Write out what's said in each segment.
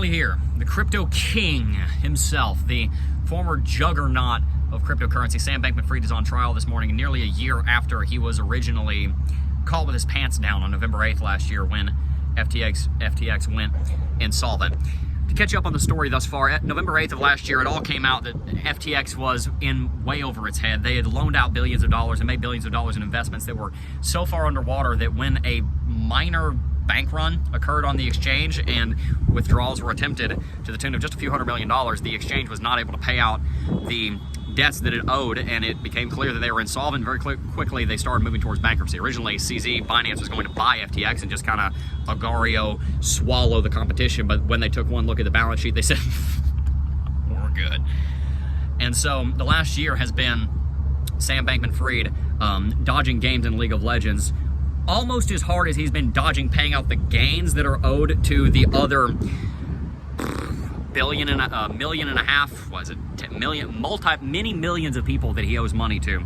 finally here. The crypto king himself, the former juggernaut of cryptocurrency, Sam Bankman-Fried, is on trial this morning, nearly a year after he was originally caught with his pants down on November 8th last year when FTX went insolvent. To catch up on the story thus far, at November 8th of last year, it all came out that FTX was in way over its head. They had loaned out billions of dollars and made billions of dollars in investments that were so far underwater that when a minor bank run occurred on the exchange and withdrawals were attempted to the tune of just a few $100 million, the exchange was not able to pay out the debts that it owed, and it became clear that they were insolvent. Very quickly, they started moving towards bankruptcy. Originally, CZ Binance was going to buy FTX and just kind of agario swallow the competition, but when they took one look at the balance sheet, they said, we're good. And so the last year has been Sam Bankman-Fried dodging games in League of Legends almost as hard as he's been dodging paying out the gains that are owed to the other million and a half, was it, 10 million, many millions of people that he owes money to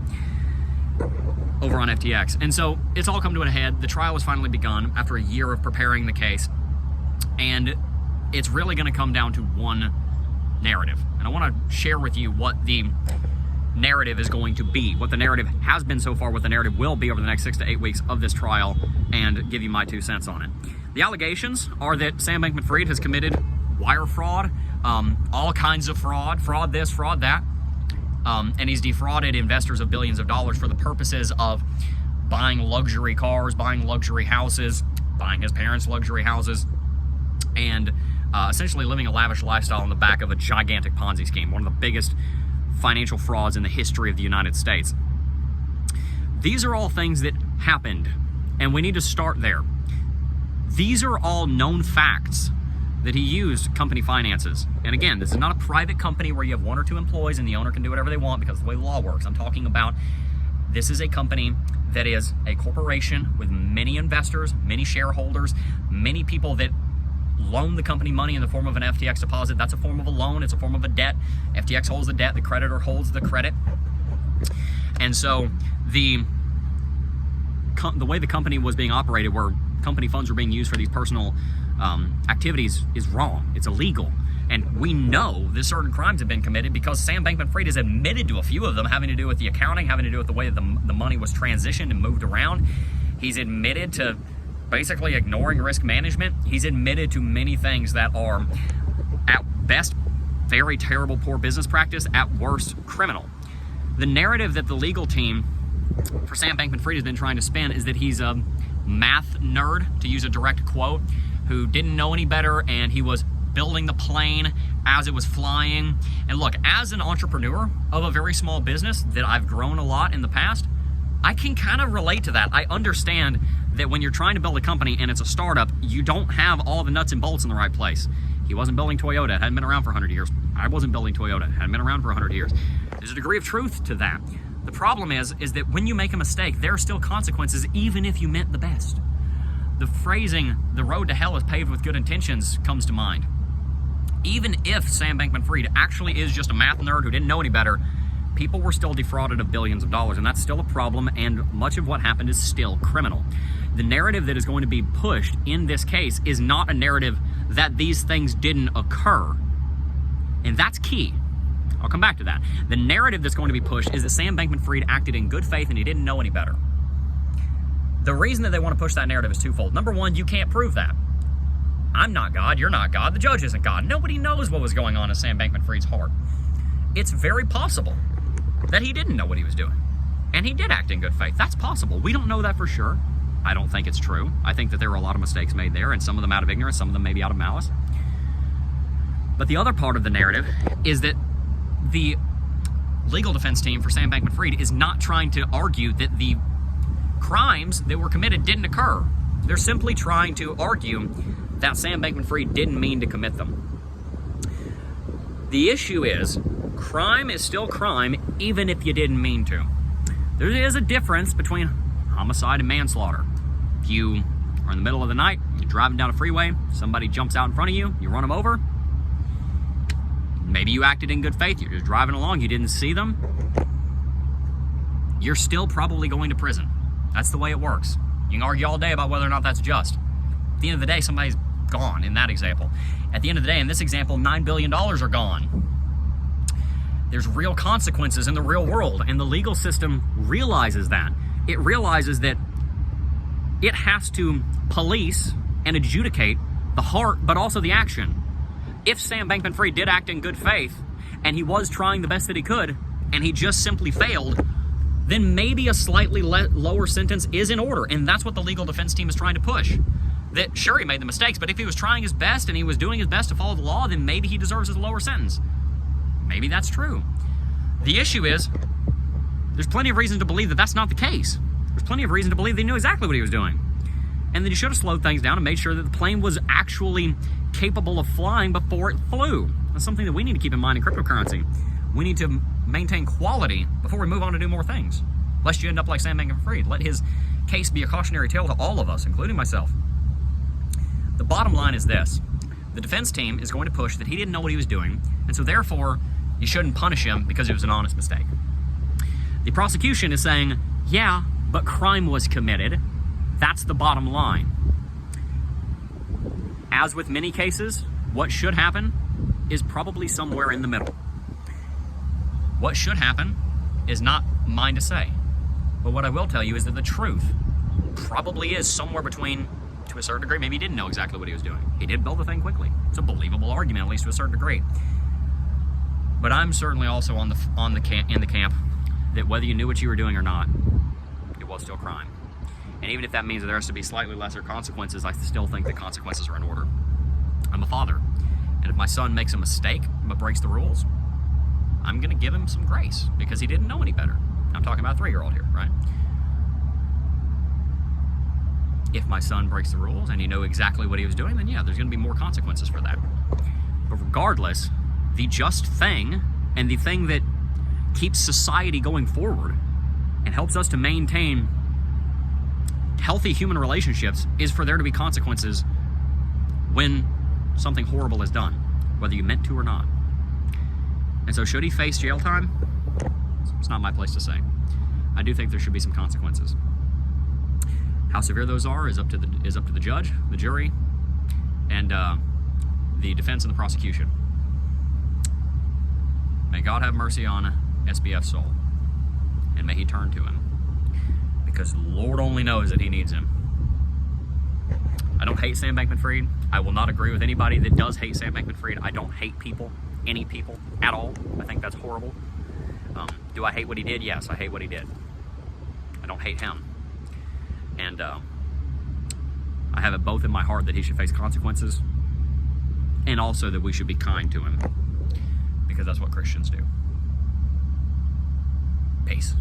over on FTX. And so it's all come to a head. The trial has finally begun after a year of preparing the case, and it's really going to come down to one narrative. And I want to share with you what the narrative is going to be, what the narrative has been so far, what the narrative will be over the next 6 to 8 weeks of this trial, and give you my 2 cents on it. The allegations are that Sam Bankman-Fried has committed wire fraud, all kinds of fraud this, fraud that, and he's defrauded investors of billions of dollars for the purposes of buying luxury cars, buying luxury houses, buying his parents' luxury houses, and essentially living a lavish lifestyle on the back of a gigantic Ponzi scheme, one of the biggest financial frauds in the history of the United States. These are all things that happened, and we need to start there. These are all known facts that he used company finances. And again, this is not a private company where you have 1 or 2 employees and the owner can do whatever they want because of the way the law works. I'm talking about, this is a company that is a corporation with many investors, many shareholders, many people that loan the company money in the form of an FTX deposit. That's a form of a loan. It's a form of a debt. FTX holds the debt. The creditor holds the credit. And so the way the company was being operated, where company funds were being used for these personal activities, is wrong. It's illegal. And we know that certain crimes have been committed because Sam Bankman-Fried has admitted to a few of them, having to do with the accounting, having to do with the way that the money was transitioned and moved around. He's admitted to basically ignoring risk management. He's admitted to many things that are, at best, very terrible, poor business practice, at worst, criminal. The narrative that the legal team for Sam Bankman-Fried has been trying to spin is that he's a math nerd, to use a direct quote, who didn't know any better, and he was building the plane as it was flying. And look, as an entrepreneur of a very small business that I've grown a lot in the past, I can kind of relate to that. I understand that when you're trying to build a company and it's a startup, you don't have all the nuts and bolts in the right place. He wasn't building Toyota, it hadn't been around for 100 years. I wasn't building Toyota, it hadn't been around for 100 years. There's a degree of truth to that. The problem is that when you make a mistake, there are still consequences, even if you meant the best. The phrasing, the road to hell is paved with good intentions, comes to mind. Even if Sam Bankman-Fried actually is just a math nerd who didn't know any better, people were still defrauded of billions of dollars, and that's still a problem, and much of what happened is still criminal. The narrative that is going to be pushed in this case is not a narrative that these things didn't occur, and that's key. I'll come back to that. The narrative that's going to be pushed is that Sam Bankman-Fried acted in good faith and he didn't know any better. The reason that they want to push that narrative is twofold. Number one, you can't prove that. I'm not God, you're not God, the judge isn't God. Nobody knows what was going on in Sam Bankman-Fried's heart. It's very possible that he didn't know what he was doing, and he did act in good faith. That's possible. We don't know that for sure. I don't think it's true. I think that there were a lot of mistakes made there, and some of them out of ignorance, some of them maybe out of malice. But the other part of the narrative is that the legal defense team for Sam Bankman-Fried is not trying to argue that the crimes that were committed didn't occur. They're simply trying to argue that Sam Bankman-Fried didn't mean to commit them. The issue is, crime is still crime, even if you didn't mean to. There is a difference between homicide and manslaughter. If you are in the middle of the night, you're driving down a freeway, somebody jumps out in front of you, you run them over, maybe you acted in good faith, you're just driving along, you didn't see them, you're still probably going to prison. That's the way it works. You can argue all day about whether or not that's just. At the end of the day, somebody's gone in that example. At the end of the day, in this example, $9 billion are gone. There's real consequences in the real world, and the legal system realizes that. It realizes that it has to police and adjudicate the heart, but also the action. If Sam Bankman-Fried did act in good faith, and he was trying the best that he could, and he just simply failed, then maybe a slightly lower sentence is in order, and that's what the legal defense team is trying to push. That sure, he made the mistakes, but if he was trying his best and he was doing his best to follow the law, then maybe he deserves a lower sentence. Maybe that's true. The issue is, there's plenty of reason to believe that that's not the case. There's plenty of reason to believe that he knew exactly what he was doing. And that he should have slowed things down and made sure that the plane was actually capable of flying before it flew. That's something that we need to keep in mind in cryptocurrency. We need to maintain quality before we move on to do more things. Lest you end up like Sam Bankman-Fried. Let his case be a cautionary tale to all of us, including myself. The bottom line is this. The defense team is going to push that he didn't know what he was doing, and so therefore, you shouldn't punish him because it was an honest mistake. The prosecution is saying, yeah, but crime was committed. That's the bottom line. As with many cases, what should happen is probably somewhere in the middle. What should happen is not mine to say. But what I will tell you is that the truth probably is somewhere between, to a certain degree, maybe he didn't know exactly what he was doing. He did build the thing quickly. It's a believable argument, at least to a certain degree. But I'm certainly also in the camp that whether you knew what you were doing or not, it was still crime. And even if that means that there has to be slightly lesser consequences, I still think the consequences are in order. I'm a father, and if my son makes a mistake but breaks the rules, I'm going to give him some grace because he didn't know any better. I'm talking about a 3-year-old here, right? If my son breaks the rules and he knew exactly what he was doing, then yeah, there's going to be more consequences for that. But regardless, the just thing and the thing that keeps society going forward and helps us to maintain healthy human relationships is for there to be consequences when something horrible is done, whether you meant to or not. And so should he face jail time? It's not my place to say. I do think there should be some consequences. How severe those are is up to the judge, the jury, and the defense and the prosecution. May God have mercy on SBF's soul, and may he turn to him, because the Lord only knows that he needs him. I don't hate Sam Bankman-Fried. I will not agree with anybody that does hate Sam Bankman-Fried. I don't hate people, any people, at all. I think that's horrible. Do I hate what he did? Yes, I hate what he did. I don't hate him. And I have it both in my heart that he should face consequences, and also that we should be kind to him, because that's what Christians do. Peace.